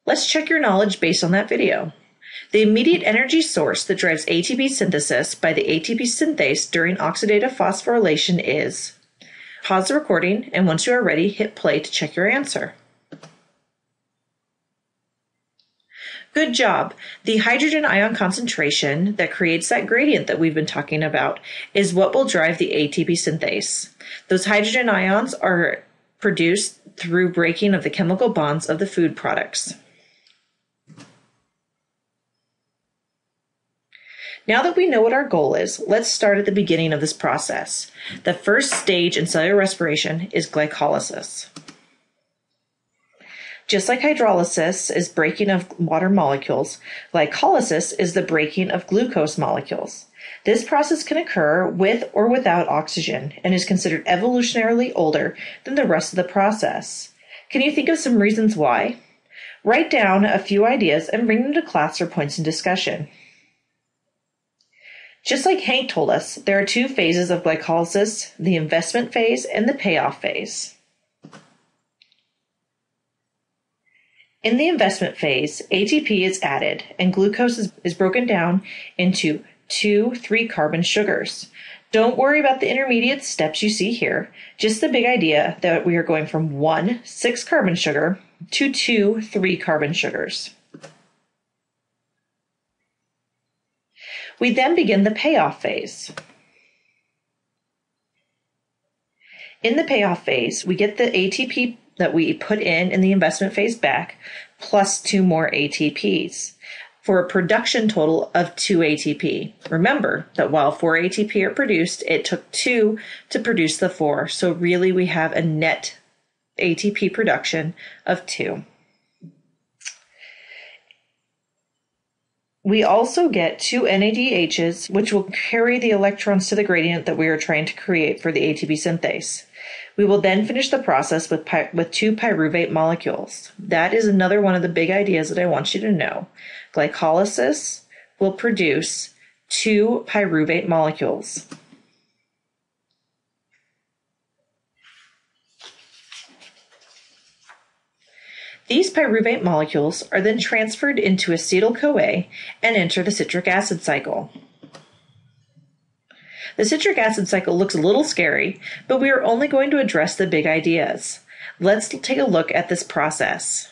Let's check your knowledge based on that video. The immediate energy source that drives ATP synthesis by the ATP synthase during oxidative phosphorylation is. Pause the recording, and once you are ready, hit play to check your answer. Good job. The hydrogen ion concentration that creates that gradient that we've been talking about is what will drive the ATP synthase. Those hydrogen ions are produced through breaking of the chemical bonds of the food products. Now that we know what our goal is, let's start at the beginning of this process. The first stage in cellular respiration is glycolysis. Just like hydrolysis is breaking of water molecules, glycolysis is the breaking of glucose molecules. This process can occur with or without oxygen and is considered evolutionarily older than the rest of the process. Can you think of some reasons why? Write down a few ideas and bring them to class for points in discussion. Just like Hank told us, there are two phases of glycolysis, the investment phase and the payoff phase. In the investment phase, ATP is added and glucose is broken down into 2 3-carbon sugars. Don't worry about the intermediate steps you see here, just the big idea that we are going from 1 6-carbon sugar to 2 3-carbon sugars. We then begin the payoff phase. In the payoff phase, we get the ATP that we put in the investment phase back, plus 2 more ATPs, for a production total of 2 ATP. Remember that while 4 ATP are produced, it took 2 to produce the 4, so really we have a net ATP production of 2. We also get 2 NADHs, which will carry the electrons to the gradient that we are trying to create for the ATP synthase. We will then finish the process with 2 pyruvate molecules. That is another one of the big ideas that I want you to know. Glycolysis will produce 2 pyruvate molecules. These pyruvate molecules are then transferred into acetyl-CoA and enter the citric acid cycle. The citric acid cycle looks a little scary, but we are only going to address the big ideas. Let's take a look at this process.